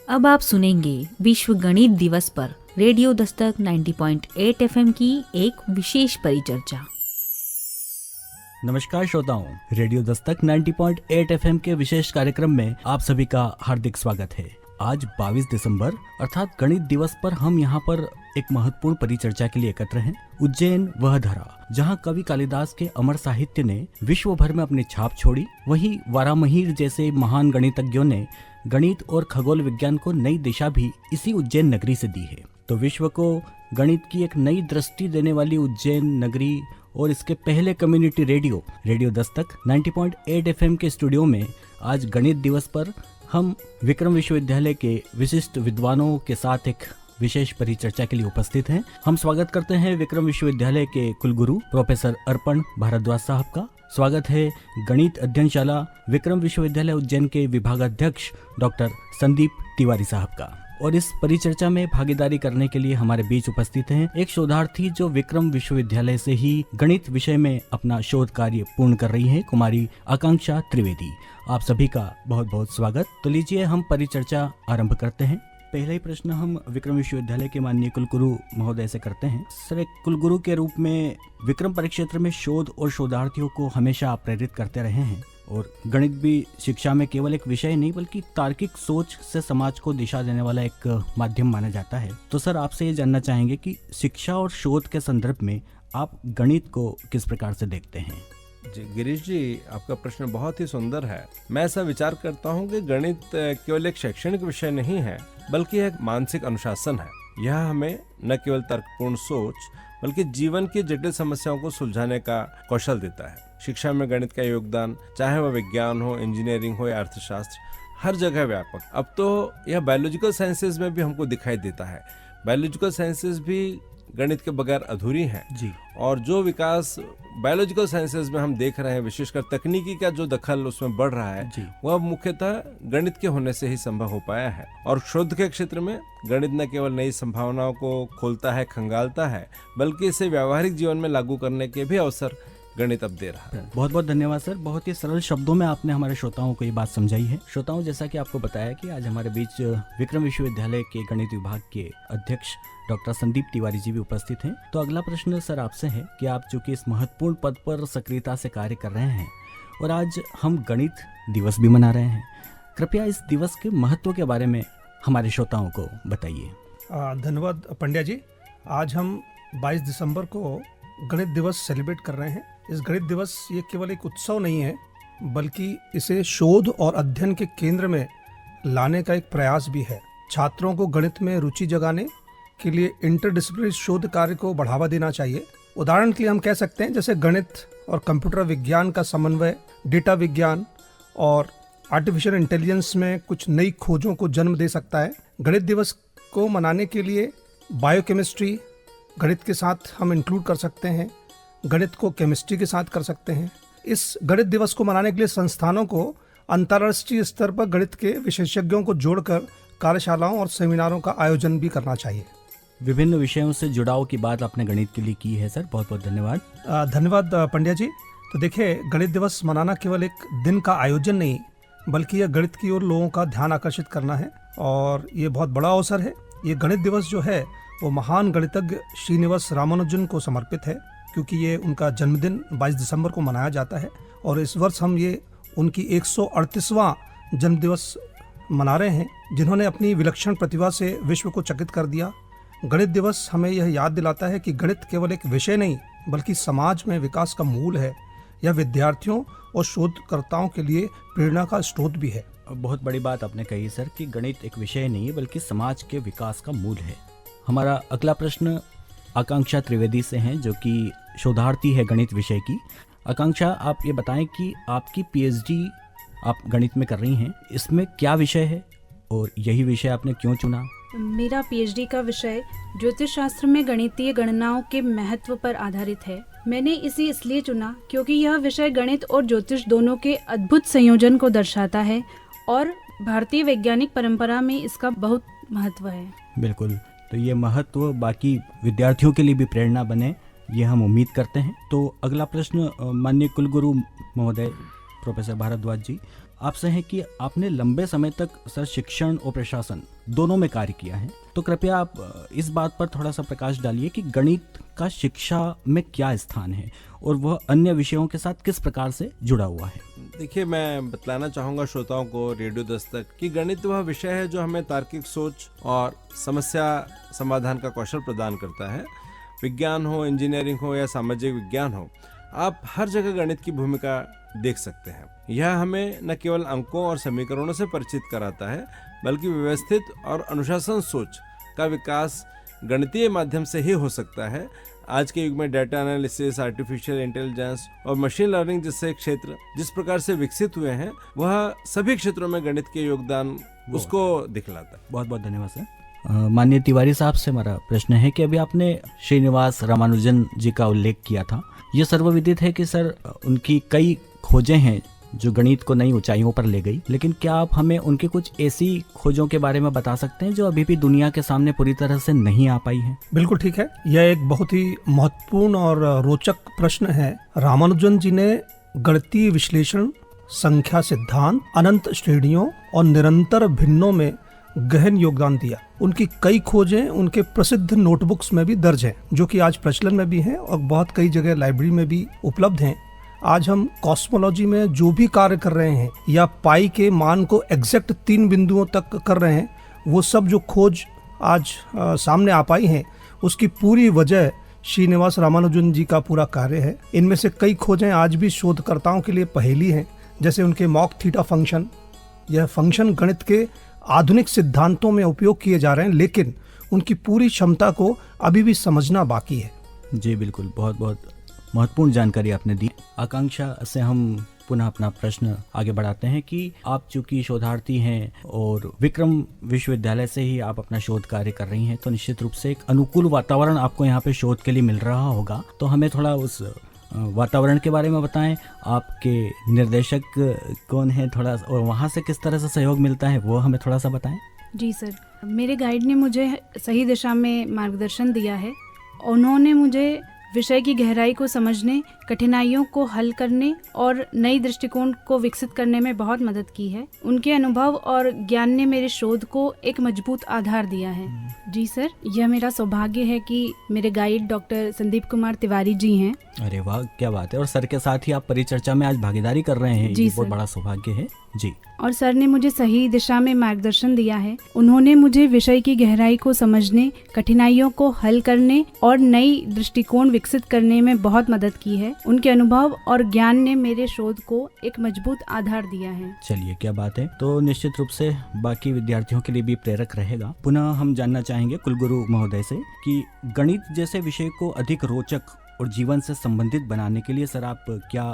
अब आप सुनेंगे विश्व गणित दिवस पर रेडियो दस्तक 90.8 एफएम की एक विशेष परिचर्चा। नमस्कार श्रोताओं, रेडियो दस्तक 90.8 एफएम के विशेष कार्यक्रम में आप सभी का हार्दिक स्वागत है। आज 22 दिसंबर अर्थात गणित दिवस पर हम यहाँ पर एक महत्वपूर्ण परिचर्चा के लिए एकत्र हैं। उज्जैन वह धरा जहाँ कवि कालिदास के अमर साहित्य ने विश्व भर में अपनी छाप छोड़ी, वहीं वारामहीर जैसे महान गणितज्ञों ने गणित और खगोल विज्ञान को नई दिशा भी इसी उज्जैन नगरी से दी है। तो विश्व को गणित की एक नई दृष्टि देने वाली उज्जैन नगरी और इसके पहले कम्युनिटी रेडियो दस्तक 90.8 एफएम के स्टूडियो में आज गणित दिवस पर हम विक्रम विश्वविद्यालय के विशिष्ट विद्वानों के साथ एक विशेष परिचर्चा के लिए उपस्थित हैं। हम स्वागत करते हैं विक्रम विश्वविद्यालय के कुलगुरु प्रोफेसर अर्पण भारद्वाज साहब का। स्वागत है गणित अध्ययनशाला विक्रम विश्वविद्यालय उज्जैन के विभागाध्यक्ष डॉक्टर संदीप तिवारी साहब का। और इस परिचर्चा में भागीदारी करने के लिए हमारे बीच उपस्थित हैं एक शोधार्थी जो विक्रम विश्वविद्यालय से ही गणित विषय में अपना शोध कार्य पूर्ण कर रही हैं, कुमारी आकांक्षा त्रिवेदी। आप सभी का बहुत बहुत स्वागत। तो लीजिए हम परिचर्चा आरंभ करते हैं। पहला ही प्रश्न हम विक्रम विश्वविद्यालय के माननीय कुलगुरु महोदय से करते हैं। सर, एक कुलगुरु के रूप में विक्रम परिक्षेत्र में शोध और शोधार्थियों को हमेशा आप प्रेरित करते रहे हैं और गणित भी शिक्षा में केवल एक विषय नहीं बल्कि तार्किक सोच से समाज को दिशा देने वाला एक माध्यम माना जाता है। तो सर, आपसे ये जानना चाहेंगे कि शिक्षा और शोध के संदर्भ में आप गणित को किस प्रकार से देखते हैं? जी गिरीश जी, आपका प्रश्न बहुत ही सुंदर है। मैं ऐसा विचार करता हूँ कि गणित केवल एक शैक्षणिक विषय नहीं है बल्कि एक मानसिक अनुशासन है। यह हमें न केवल तर्कपूर्ण सोच बल्कि जीवन की जटिल समस्याओं को सुलझाने का कौशल देता है। शिक्षा में गणित का योगदान, चाहे वह विज्ञान हो, इंजीनियरिंग हो या अर्थशास्त्र, हर जगह व्यापक। अब तो यह बायोलॉजिकल साइंसेज में भी हमको दिखाई देता है। बायोलॉजिकल साइंसेज भी गणित के बगैर अधूरी हैं जी। और जो विकास बायोलॉजिकल साइंसेज में हम देख रहे हैं, विशेषकर तकनीकी का जो दखल उसमें बढ़ रहा है, वह मुख्यतः गणित के होने से ही संभव हो पाया है। और शोध के क्षेत्र में गणित न केवल नई संभावनाओं को खोलता है, खंगालता है, बल्कि इसे व्यावहारिक जीवन में लागू करने के भी अवसर गणित अब दे रहा है। बहुत बहुत धन्यवाद सर। बहुत ही सरल शब्दों में आपने हमारे श्रोताओं को ये बात समझाई है। श्रोताओं, जैसा कि आपको बताया कि आज हमारे बीच विक्रम विश्वविद्यालय के गणित विभाग के अध्यक्ष डॉक्टर संदीप तिवारी जी भी उपस्थित हैं। तो अगला प्रश्न सर आपसे है कि आप चूंकि इस महत्वपूर्ण पद पर सक्रियता से कार्य कर रहे हैं और आज हम गणित दिवस भी मना रहे हैं, कृपया इस दिवस के महत्व के बारे में हमारे श्रोताओं को बताइए। धन्यवाद पंड्या जी। आज हम 22 दिसंबर को गणित दिवस सेलिब्रेट कर रहे हैं। इस गणित दिवस ये केवल एक उत्सव नहीं है बल्कि इसे शोध और अध्ययन के केंद्र में लाने का एक प्रयास भी है। छात्रों को गणित में रुचि जगाने के लिए इंटरडिसिप्लिनरी शोध कार्य को बढ़ावा देना चाहिए। उदाहरण के लिए हम कह सकते हैं जैसे गणित और कंप्यूटर विज्ञान का समन्वय डेटा विज्ञान और आर्टिफिशियल इंटेलिजेंस में कुछ नई खोजों को जन्म दे सकता है। गणित दिवस को मनाने के लिए बायोकेमिस्ट्री गणित के साथ हम इंक्लूड कर सकते हैं, गणित को केमिस्ट्री के साथ कर सकते हैं। इस गणित दिवस को मनाने के लिए संस्थानों को अंतर्राष्ट्रीय स्तर पर गणित के विशेषज्ञों को जोड़कर कार्यशालाओं और सेमिनारों का आयोजन भी करना चाहिए। विभिन्न विषयों से जुड़ाव की बात आपने गणित के लिए की है सर, बहुत बहुत धन्यवाद। धन्यवाद पंड्या जी। तो देखिए, गणित दिवस मनाना केवल एक दिन का आयोजन नहीं बल्कि यह गणित की ओर लोगों का ध्यान आकर्षित करना है और ये बहुत बड़ा अवसर है। ये गणित दिवस जो है वो महान गणितज्ञ श्रीनिवास रामानुजन को समर्पित है क्योंकि ये उनका जन्मदिन 22 दिसंबर को मनाया जाता है और इस वर्ष हम ये उनकी 138वां जन्मदिवस मना रहे हैं जिन्होंने अपनी विलक्षण प्रतिभा से विश्व को चकित कर दिया। गणित दिवस हमें यह याद दिलाता है कि गणित केवल एक विषय नहीं बल्कि समाज में विकास का मूल है। यह विद्यार्थियों और शोधकर्ताओं के लिए प्रेरणा का स्रोत भी है। बहुत बड़ी बात आपने कही सर कि गणित एक विषय नहीं है बल्कि समाज के विकास का मूल है। हमारा अगला प्रश्न आकांक्षा त्रिवेदी से है जो कि शोधार्थी है गणित विषय की। आकांक्षा, आप ये बताएं कि आपकी पीएचडी आप गणित में कर रही हैं, इसमें क्या विषय है और यही विषय आपने क्यों चुना? मेरा पीएचडी का विषय ज्योतिष शास्त्र में गणितीय गणनाओं के महत्व पर आधारित है। मैंने इसे इसलिए चुना क्योंकि यह विषय गणित और ज्योतिष दोनों के अद्भुत संयोजन को दर्शाता है और भारतीय वैज्ञानिक परंपरा में इसका बहुत महत्व है। बिल्कुल, तो ये महत्व बाकी विद्यार्थियों के लिए भी प्रेरणा बने, ये हम उम्मीद करते हैं। तो अगला प्रश्न माननीय कुलगुरु महोदय प्रोफेसर भारद्वाज जी, आपसे है कि आपने लंबे समय तक सर शिक्षण और प्रशासन दोनों में कार्य किया है, तो कृपया आप इस बात पर थोड़ा सा प्रकाश डालिए कि गणित का शिक्षा में क्या स्थान है और वह अन्य विषयों के साथ किस प्रकार से जुड़ा हुआ है। देखिए, मैं बतलाना चाहूँगा श्रोताओं को रेडियो दस्तक कि गणित वह विषय है जो हमें तार्किक सोच और समस्या समाधान का कौशल प्रदान करता है। विज्ञान हो, इंजीनियरिंग हो या सामाजिक विज्ञान हो, आप हर जगह गणित की भूमिका देख सकते हैं। यह हमें न केवल अंकों और समीकरणों से परिचित कराता है, बल्कि व्यवस्थित और अनुशासन सोच का विकास गणितीय माध्यम से ही हो सकता है। आज के युग में डाटा एनालिसिस, आर्टिफिशियल इंटेलिजेंस और मशीन लर्निंग जैसे क्षेत्र जिस प्रकार से विकसित हुए हैं, वह सभी क्षेत्रों में गणित के योगदान उसको दिखलाता है। बहुत बहुत धन्यवाद सर। माननीय तिवारी साहब से हमारा प्रश्न है कि अभी आपने श्रीनिवास रामानुजन जी का उल्लेख किया था। ये सर्वविदित है कि सर उनकी कई खोजें हैं जो गणित को नई ऊंचाइयों पर ले गई, लेकिन क्या आप हमें उनकी कुछ ऐसी खोजों के बारे में बता सकते हैं जो अभी भी दुनिया के सामने पूरी तरह से नहीं आ पाई हैं? बिल्कुल ठीक है। यह एक बहुत ही महत्वपूर्ण और रोचक प्रश्न है। रामानुजन जी ने गणितीय विश्लेषण, संख्या सिद्धांत, अनंत श्रेणियों और निरंतर भिन्नों में गहन योगदान दिया। उनकी कई खोजें उनके प्रसिद्ध नोटबुक्स में भी दर्ज हैं, जो कि आज प्रचलन में भी हैं और बहुत कई जगह लाइब्रेरी में भी उपलब्ध हैं। आज हम कॉस्मोलॉजी में जो भी कार्य कर रहे हैं या पाई के मान को एग्जैक्ट 3 बिंदुओं तक कर रहे हैं, वो सब जो खोज आज सामने आ पाई हैं, उसकी पूरी वजह श्रीनिवास रामानुजन जी का पूरा कार्य है। इनमें से कई खोजें आज भी शोधकर्ताओं के लिए पहेली हैं, जैसे उनके मॉक थीटा फंक्शन। यह फंक्शन गणित के आधुनिक सिद्धांतों में उपयोग किए जा रहे हैं, लेकिन उनकी पूरी क्षमता को अभी भी समझना बाकी है। जी बिल्कुल, बहुत बहुत महत्वपूर्ण जानकारी आपने दी। आकांक्षा से हम पुनः अपना प्रश्न आगे बढ़ाते हैं कि आप चूंकि शोधार्थी हैं और विक्रम विश्वविद्यालय से ही आप अपना शोध कार्य कर रही हैं, तो निश्चित रूप से एक अनुकूल वातावरण आपको यहाँ पे शोध के लिए मिल रहा होगा। तो हमें थोड़ा उस वातावरण के बारे में बताएं। आपके निर्देशक कौन है, थोड़ा और वहाँ से किस तरह से सहयोग मिलता है, वो हमें थोड़ा सा बताएं। जी सर, मेरे गाइड ने मुझे सही दिशा में मार्गदर्शन दिया है। उन्होंने मुझे विषय की गहराई को समझने, कठिनाइयों को हल करने और नई दृष्टिकोण को विकसित करने में बहुत मदद की है। उनके अनुभव और ज्ञान ने मेरे शोध को एक मजबूत आधार दिया है। जी सर, यह मेरा सौभाग्य है कि मेरे गाइड डॉक्टर संदीप कुमार तिवारी जी हैं। अरे वाह, क्या बात है। और सर के साथ ही आप परिचर्चा में आज भागीदारी कर रहे हैं, ये बहुत बड़ा सौभाग्य है। जी, और सर ने मुझे सही दिशा में मार्गदर्शन दिया है। उन्होंने मुझे विषय की गहराई को समझने, कठिनाइयों को हल करने और नई दृष्टिकोण विकसित करने में बहुत मदद की है। उनके अनुभव और ज्ञान ने मेरे शोध को एक मजबूत आधार दिया है। चलिए, क्या बात है। तो निश्चित रूप से बाकी विद्यार्थियों के लिए भी प्रेरक रहेगा। पुनः हम जानना चाहेंगे कुलगुरु महोदय से कि गणित जैसे विषय को अधिक रोचक और जीवन से संबंधित बनाने के लिए सर आप क्या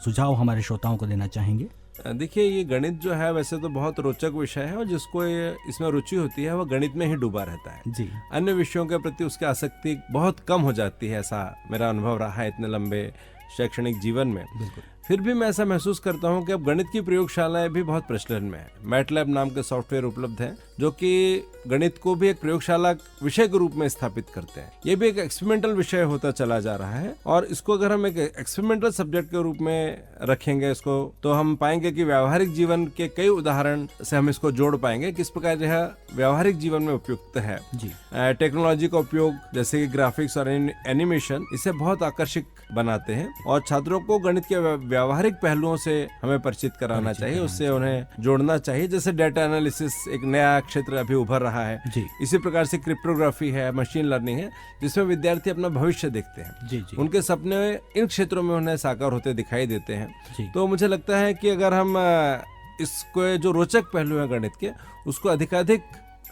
सुझाव हमारे श्रोताओं को देना चाहेंगे? देखिए, ये गणित जो है वैसे तो बहुत रोचक विषय है और जिसको इसमें रुचि होती है वह गणित में ही डूबा रहता है। जी, अन्य विषयों के प्रति उसकी आसक्ति बहुत कम हो जाती है, ऐसा मेरा अनुभव रहा है इतने लंबे शैक्षणिक जीवन में। बिल्कुल। फिर भी मैं ऐसा महसूस करता हूं कि अब गणित की प्रयोगशालाएं भी बहुत प्रचलन में है। मैटलैब नाम के सॉफ्टवेयर उपलब्ध हैं जो कि गणित को भी एक प्रयोगशाला विषय के रूप में स्थापित करते हैं। ये भी एक एक्सपेरिमेंटल विषय होता चला जा रहा है और इसको अगर हम एक एक्सपेरिमेंटल सब्जेक्ट के रूप में रखेंगे इसको, तो हम पाएंगे कि व्यावहारिक जीवन के कई उदाहरण से हम इसको जोड़ पाएंगे किस प्रकार यह व्यावहारिक जीवन में उपयुक्त है। जी, टेक्नोलॉजी का उपयोग जैसे कि ग्राफिक्स और एनिमेशन इसे बहुत आकर्षक बनाते हैं और छात्रों को गणित के व्यावहारिक पहलुओं से हमें परिचित कराना चाहिए, उससे उन्हें जोड़ना चाहिए। जैसे डाटा एनालिसिस एक नया क्षेत्र अभी उभर रहा है, जी, इसी प्रकार से क्रिप्टोग्राफी है, मशीन लर्निंग है, जिसमें विद्यार्थी अपना भविष्य देखते हैं। जी, जी, उनके सपने इन क्षेत्रों में उन्हें साकार होते दिखाई देते हैं। जी। तो मुझे लगता है कि अगर हम इसको जो रोचक पहलू है गणित के, उसको अधिकाधिक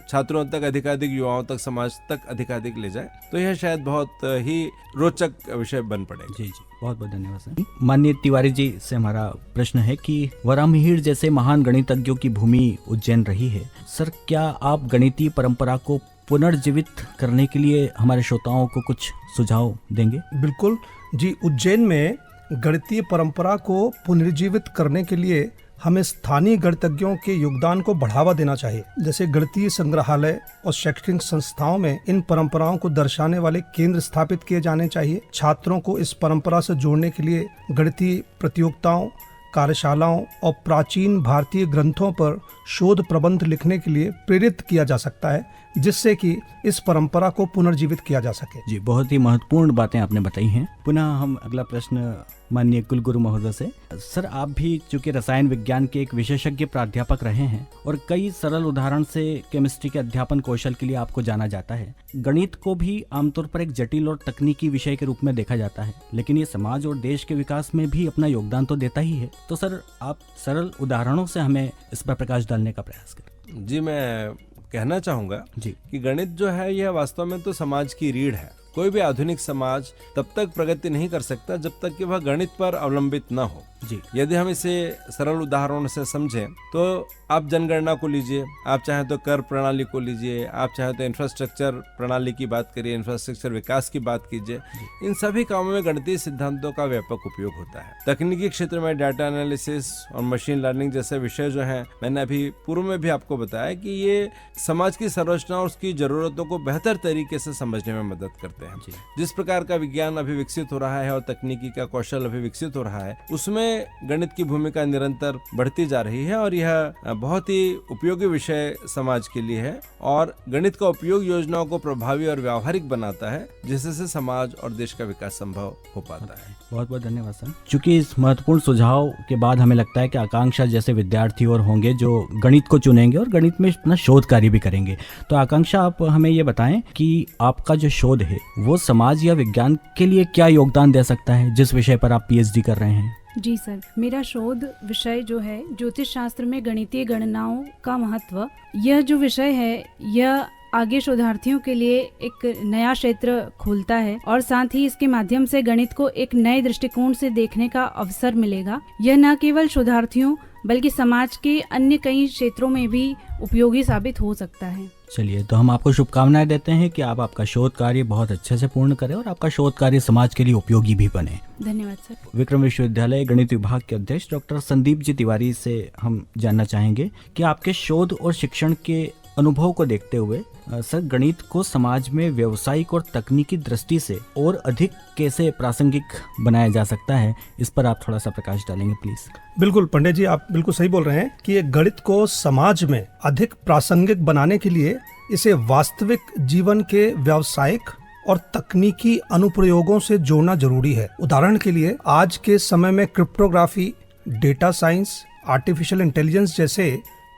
छात्रों तक, अधिकाधिक युवाओं तक, समाज तक अधिकाधिक ले जाए, तो यह शायद बहुत ही रोचक विषय बन पड़ेगा। जी, जी, बहुत बहुत धन्यवाद सर। माननीय तिवारी जी से हमारा प्रश्न है कि वराहमिहिर जैसे महान गणितज्ञों की भूमि उज्जैन रही है। सर, क्या आप गणितीय परंपरा को पुनर्जीवित करने के लिए हमारे श्रोताओं को कुछ सुझाव देंगे? बिल्कुल जी, उज्जैन में गणितीय परंपरा को पुनर्जीवित करने के लिए हमें स्थानीय गणितज्ञों के योगदान को बढ़ावा देना चाहिए। जैसे गणितीय संग्रहालय और शैक्षणिक संस्थाओं में इन परंपराओं को दर्शाने वाले केंद्र स्थापित किए जाने चाहिए। छात्रों को इस परंपरा से जोड़ने के लिए गणितीय प्रतियोगिताओं, कार्यशालाओं और प्राचीन भारतीय ग्रंथों पर शोध प्रबंध लिखने के लिए प्रेरित किया जा सकता है, जिससे कि इस परंपरा को पुनर्जीवित किया जा सके। जी, बहुत ही महत्वपूर्ण बातें आपने बताई हैं। पुनः हम अगला प्रश्न माननीय कुलगुरु महोदय से। सर, आप भी चूंकि रसायन विज्ञान के एक विशेषज्ञ प्राध्यापक रहे हैं और कई सरल उदाहरण से केमिस्ट्री के अध्यापन कौशल के लिए आपको जाना जाता है। गणित को भी आमतौर पर एक जटिल और तकनीकी विषय के रूप में देखा जाता है, लेकिन ये समाज और देश के विकास में भी अपना योगदान तो देता ही है। तो सर, आप सरल उदाहरणों से हमें इस पर प्रकाश डालने का प्रयास करें। जी, मैं कहना चाहूँगा जी कि गणित जो है यह वास्तव में तो समाज की रीढ़ है। कोई भी आधुनिक समाज तब तक प्रगति नहीं कर सकता जब तक कि वह गणित पर अवलंबित न हो। जी यदि हम इसे सरल उदाहरणों से समझें तो आप जनगणना को लीजिए, आप चाहे तो कर प्रणाली को लीजिए, आप चाहे तो इंफ्रास्ट्रक्चर प्रणाली की बात करिए, इंफ्रास्ट्रक्चर विकास की बात कीजिए। इन सभी कामों में गणितीय सिद्धांतों का व्यापक उपयोग होता है। तकनीकी क्षेत्र में डाटा एनालिसिस और मशीन लर्निंग जैसे विषय जो हैं, मैंने अभी पूर्व में भी आपको बताया कि ये समाज की संरचना और उसकी जरूरतों को बेहतर तरीके से समझने में मदद करते हैं। जिस प्रकार का विज्ञान अभी विकसित हो रहा है और तकनीकी का कौशल अभी विकसित हो रहा है, उसमें गणित की भूमिका निरंतर बढ़ती जा रही है और यह बहुत ही उपयोगी विषय समाज के लिए है। और गणित का उपयोग योजनाओं को प्रभावी और व्यावहारिक बनाता है, जिससे समाज और देश का विकास संभव हो पाता है। बहुत बहुत धन्यवाद सर। चूंकि इस महत्वपूर्ण सुझाव के बाद हमें लगता है कि आकांक्षा जैसे विद्यार्थी और होंगे जो गणित को चुनेंगे और गणित में अपना शोध कार्य भी करेंगे। तो आकांक्षा, आप हमें ये बताएं कि आपका जो शोध है वो समाज या विज्ञान के लिए क्या योगदान दे सकता है, जिस विषय पर आप पीएचडी कर रहे हैं। जी सर, मेरा शोध विषय जो है ज्योतिष शास्त्र में गणितीय गणनाओं का महत्व, यह जो विषय है यह आगे शोधार्थियों के लिए एक नया क्षेत्र खोलता है और साथ ही इसके माध्यम से गणित को एक नए दृष्टिकोण से देखने का अवसर मिलेगा। यह न केवल शोधार्थियों बल्कि समाज के अन्य कई क्षेत्रों में भी उपयोगी साबित हो सकता है। चलिए, तो हम आपको शुभकामनाएं देते हैं कि आप आपका शोध कार्य बहुत अच्छे से पूर्ण करें और आपका शोध कार्य समाज के लिए उपयोगी भी बने। धन्यवाद सर। विक्रम विश्वविद्यालय गणित विभाग के अध्यक्ष डॉक्टर संदीप जी तिवारी से हम जानना चाहेंगे कि आपके शोध और शिक्षण के अनुभव को देखते हुए सर, गणित को समाज में व्यावसायिक और तकनीकी दृष्टि से और अधिक कैसे प्रासंगिक बनाया जा सकता है, इस पर आप थोड़ा सा प्रकाश डालेंगे प्लीज। बिल्कुल पंडित जी, आप बिल्कुल सही बोल रहे हैं कि ये गणित को समाज में अधिक प्रासंगिक बनाने के लिए इसे वास्तविक जीवन के व्यावसायिक और तकनीकी अनुप्रयोगों से जोड़ना जरूरी है। उदाहरण के लिए आज के समय में cryptography, data science, artificial intelligence जैसे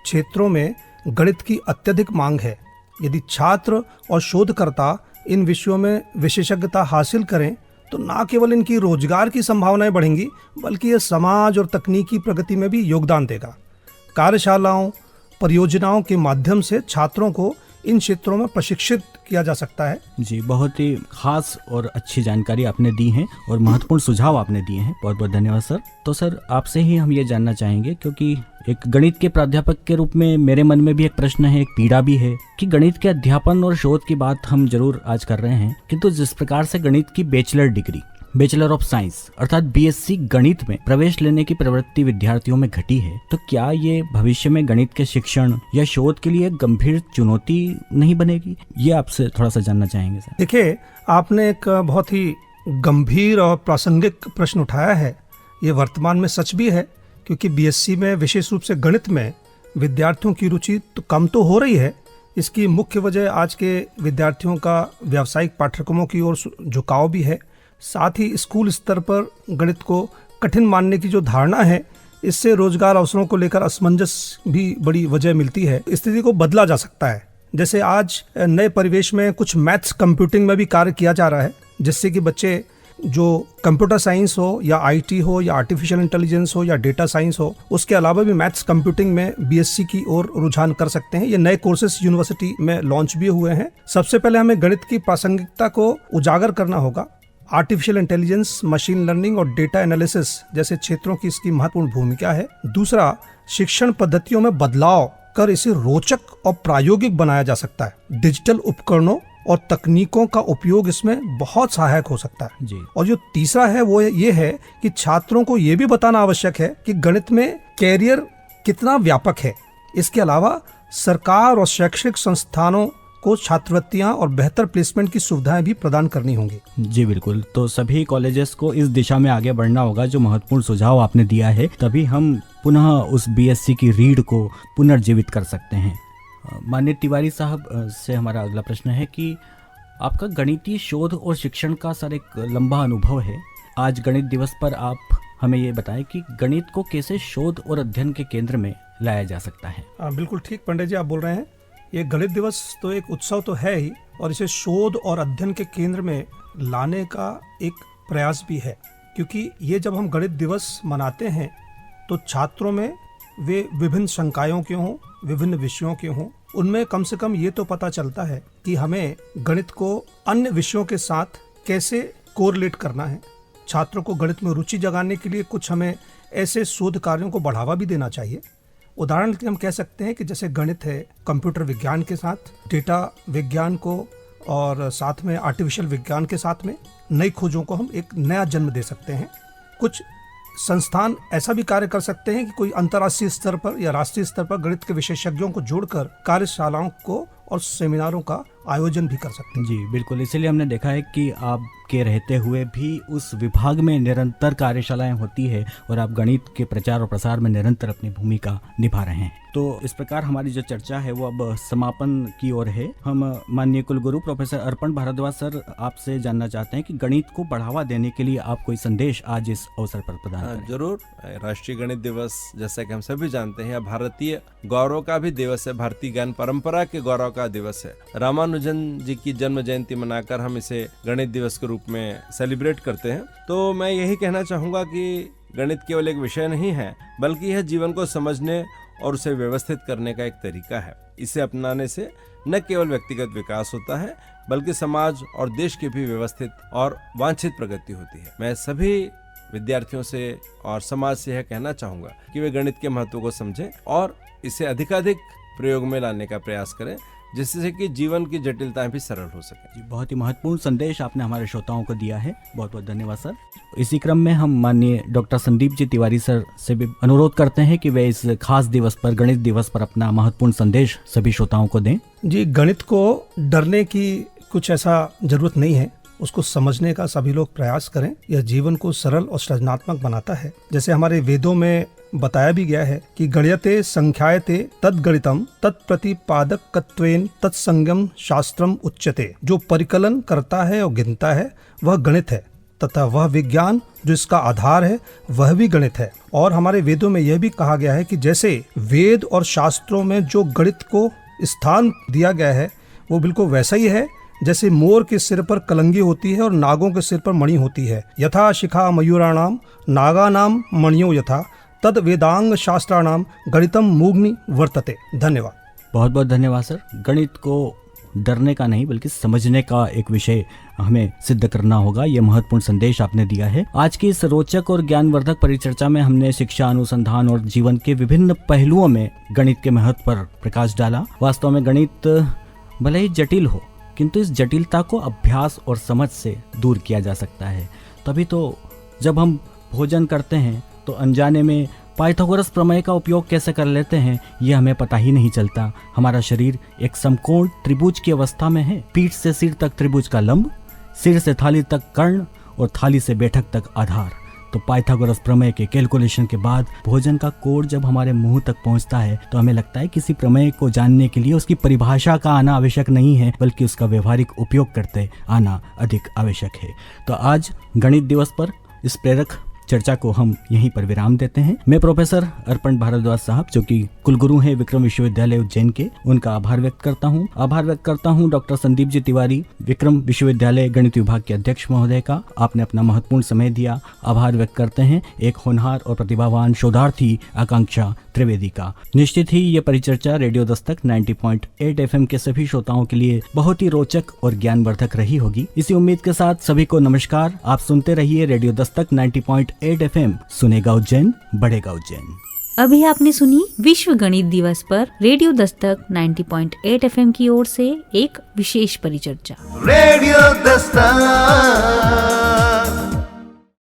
क्षेत्रों में गणित की अत्यधिक मांग है। यदि छात्र और शोधकर्ता इन विषयों में विशेषज्ञता हासिल करें तो न केवल इनकी रोजगार की संभावनाएं बढ़ेंगी, बल्कि ये समाज और तकनीकी प्रगति में भी योगदान देगा। कार्यशालाओं, परियोजनाओं के माध्यम से छात्रों को इन क्षेत्रों में प्रशिक्षित किया जा सकता है। जी, बहुत ही खास और अच्छी जानकारी आपने दी है और महत्वपूर्ण सुझाव आपने दिए हैं। बहुत बहुत धन्यवाद सर। तो सर, आपसे ही हम ये जानना चाहेंगे, क्योंकि एक गणित के प्राध्यापक के रूप में मेरे मन में भी एक प्रश्न है, एक पीड़ा भी है कि गणित के अध्यापन और शोध की बात हम जरूर आज कर रहे हैं, किंतु जिस प्रकार से गणित की bachelor degree, bachelor of science अर्थात बीएससी गणित में प्रवेश लेने की प्रवृत्ति विद्यार्थियों में घटी है, तो क्या ये भविष्य में गणित के शिक्षण या शोध के लिए गंभीर चुनौती नहीं बनेगी? ये आपसे थोड़ा सा जानना चाहेंगे सर। देखिए, आपने एक बहुत ही गंभीर और प्रासंगिक प्रश्न उठाया है। ये वर्तमान में सच भी है, क्योंकि बीएससी में विशेष रूप से गणित में विद्यार्थियों की रुचि तो कम तो हो रही है। इसकी मुख्य वजह आज के विद्यार्थियों का व्यावसायिक पाठ्यक्रमों की ओर झुकाव भी है। साथ ही स्कूल स्तर पर गणित को कठिन मानने की जो धारणा है, इससे रोजगार अवसरों को लेकर असमंजस भी बड़ी वजह मिलती है। स्थिति को बदला जा सकता है। जैसे आज नए परिवेश में कुछ मैथ्स कंप्यूटिंग में भी कार्य किया जा रहा है, जिससे कि बच्चे जो कंप्यूटर साइंस हो या आईटी हो या आर्टिफिशियल इंटेलिजेंस हो या डेटा साइंस हो, उसके अलावा भी मैथ्स कंप्यूटिंग में बीएससी की ओर रुझान कर सकते हैं। ये नए कोर्सेज यूनिवर्सिटी में लॉन्च भी हुए हैं। सबसे पहले हमें गणित की प्रासंगिकता को उजागर करना होगा। आर्टिफिशियल इंटेलिजेंस, मशीन लर्निंग और डेटा एनालिसिस जैसे क्षेत्रों की इसकी महत्वपूर्ण भूमिका है। दूसरा, शिक्षण पद्धतियों में बदलाव कर इसे रोचक और प्रायोगिक बनाया जा सकता है। डिजिटल उपकरणों और तकनीकों का उपयोग इसमें बहुत सहायक हो सकता है जी। और जो तीसरा है वो ये है कि छात्रों को ये भी बताना आवश्यक है कि गणित में कैरियर कितना व्यापक है। इसके अलावा सरकार और शैक्षणिक संस्थानों को छात्रवृत्तियां और बेहतर प्लेसमेंट की सुविधाएं भी प्रदान करनी होंगी। जी बिल्कुल, तो सभी कॉलेजेस को इस दिशा में आगे बढ़ना होगा जो महत्वपूर्ण सुझाव आपने दिया है, तभी हम पुनः उस बीएससी की रीढ़ को पुनर्जीवित कर सकते हैं। माननीय तिवारी साहब से हमारा अगला प्रश्न है कि आपका गणितीय शोध और शिक्षण का सर एक लंबा अनुभव है। आज गणित दिवस पर आप हमें ये बताएं कि गणित को कैसे शोध और अध्ययन के केंद्र में लाया जा सकता है। बिल्कुल ठीक पंडित जी आप बोल रहे हैं। ये गणित दिवस तो एक उत्सव तो है ही, और इसे शोध और अध्ययन के केंद्र में लाने का एक प्रयास भी है, क्योंकि ये जब हम गणित दिवस मनाते हैं तो छात्रों में वे विभिन्न शंकाओं के हों, विभिन्न विषयों के हों, उनमें कम से कम ये तो पता चलता है कि हमें गणित को अन्य विषयों के साथ कैसे कोरिलेट करना है। छात्रों को गणित में रुचि जगाने के लिए कुछ हमें ऐसे शोध कार्यों को बढ़ावा भी देना चाहिए। उदाहरण के लिए हम कह सकते हैं कि जैसे गणित है, कंप्यूटर विज्ञान के साथ डेटा विज्ञान को और साथ में आर्टिफिशियल विज्ञान के साथ में नई खोजों को हम एक नया जन्म दे सकते हैं। कुछ संस्थान ऐसा भी कार्य कर सकते हैं कि कोई अंतर्राष्ट्रीय स्तर पर या राष्ट्रीय स्तर पर गणित के विशेषज्ञों को जोड़कर कार्यशालाओं को और सेमिनारों का आयोजन भी कर सकते हैं। जी बिल्कुल, इसीलिए हमने देखा है कि आपके रहते हुए भी उस विभाग में निरंतर कार्यशालाएं होती है और आप गणित के प्रचार और प्रसार में निरंतर अपनी भूमिका निभा रहे हैं। तो इस प्रकार हमारी जो चर्चा है वो अब समापन की ओर है। हम माननीय कुलगुरु प्रोफेसर अर्पण भारद्वाज सर आपसे जानना चाहते हैं कि गणित को बढ़ावा देने के लिए आप कोई संदेश आज इस अवसर पर प्रदान करें। जरूर। राष्ट्रीय गणित दिवस जैसा कि हम सभी जानते हैं भारतीय गौरव का भी दिवस है, भारतीय ज्ञान परंपरा के गौरव का दिवस है। रामानुजन जी की जन्म जयंती मनाकर हम इसे गणित दिवस के रूप में सेलिब्रेट करते हैं। तो मैं यही कहना चाहूंगा कि गणित केवल एक विषय नहीं है, बल्कि यह जीवन को समझने और उसे व्यवस्थित करने का एक तरीका है। इसे अपनाने से न केवल व्यक्तिगत विकास होता है, बल्कि समाज और देश की भी व्यवस्थित और वांछित प्रगति होती है। मैं सभी विद्यार्थियों से और समाज से यह कहना चाहूंगा कि वे गणित के महत्व को समझें और इसे अधिकाधिक प्रयोग में लाने का प्रयास करें, जिससे कि जीवन की जटिलताएं भी सरल हो सके। बहुत ही महत्वपूर्ण संदेश आपने हमारे श्रोताओं को दिया है, बहुत बहुत धन्यवाद सर। इसी क्रम में हम माननीय डॉक्टर संदीप जी तिवारी सर से भी अनुरोध करते हैं कि वे इस खास दिवस पर, गणित दिवस पर, अपना महत्वपूर्ण संदेश सभी श्रोताओं को दें। जी, गणित को डरने की कुछ ऐसा जरूरत नहीं है, उसको समझने का सभी लोग प्रयास करें। यह जीवन को सरल और सृजनात्मक बनाता है। जैसे हमारे वेदों में बताया भी गया है कि गण्यते संख्यायते तद्गणितम तत्प्रतिपादकत्वेन तत्संगम शास्त्रम उच्यते। जो परिकलन करता है और गिनता है वह गणित है, तथा वह विज्ञान जो इसका आधार है वह भी गणित है। और हमारे वेदों में यह भी कहा गया है कि जैसे वेद और शास्त्रों में जो गणित को स्थान दिया गया है वो बिल्कुल वैसा ही है जैसे मोर के सिर पर कलंगी होती है और नागों के सिर पर मणि होती है। यथा शिखा मयूराणाम नागानाम मणियो यथा तद वेदांग शास्त्राणाम गणितम मूग्नि वर्तते। धन्यवाद। बहुत बहुत धन्यवाद सर। गणित को डरने का नहीं बल्कि समझने का एक विषय हमें सिद्ध करना होगा, ये महत्वपूर्ण संदेश आपने दिया है। आज की इस रोचक और ज्ञानवर्धक परिचर्चा में हमने शिक्षा, अनुसंधान और जीवन के विभिन्न पहलुओं में गणित के महत्व पर प्रकाश डाला। वास्तव में गणित भले ही जटिल हो, किंतु इस जटिलता को अभ्यास और समझ से दूर किया जा सकता है। तभी तो जब हम भोजन करते हैं तो अनजाने में पाइथागोरस प्रमेय का उपयोग कैसे कर लेते हैं ये हमें पता ही नहीं चलता। हमारा शरीर एक समकोण त्रिभुज की अवस्था में है। पीठ से सिर तक त्रिभुज का लंब, सिर से थाली तक कर्ण और थाली से बैठक तक आधार। तो पाइथागोरस प्रमेय के कैलकुलेशन के बाद भोजन का कोड जब हमारे मुंह तक पहुंचता है तो हमें लगता है किसी प्रमेय को जानने के लिए उसकी परिभाषा का आना आवश्यक नहीं है, बल्कि उसका व्यवहारिक उपयोग करते आना अधिक आवश्यक है। तो आज गणित दिवस पर इस प्रेरक चर्चा को हम यहीं पर विराम देते हैं। मैं प्रोफेसर अर्पण भारद्वाज साहब, जो कि कुलगुरु हैं विक्रम विश्वविद्यालय उज्जैन के, उनका आभार व्यक्त करता हूँ डॉक्टर संदीप जी तिवारी, विक्रम विश्वविद्यालय गणित विभाग के अध्यक्ष महोदय का। आपने अपना महत्वपूर्ण समय दिया। आभार व्यक्त करते हैं एक होनहार और प्रतिभावान शोधार्थी आकांक्षा त्रिवेदी का। निश्चित ही ये परिचर्चा रेडियो दस्तक 90.8 FM के सभी श्रोताओं के लिए बहुत ही रोचक और ज्ञानवर्धक रही होगी। इसी उम्मीद के साथ सभी को नमस्कार। आप सुनते रहिए रेडियो दस्तक 90.8 FM। सुनेगा उज्जैन, बढ़ेगा उज्जैन। अभी आपने सुनी विश्व गणित दिवस पर रेडियो दस्तक 90.8 FM की ओर से एक विशेष परिचर्चा। रेडियो दस्तक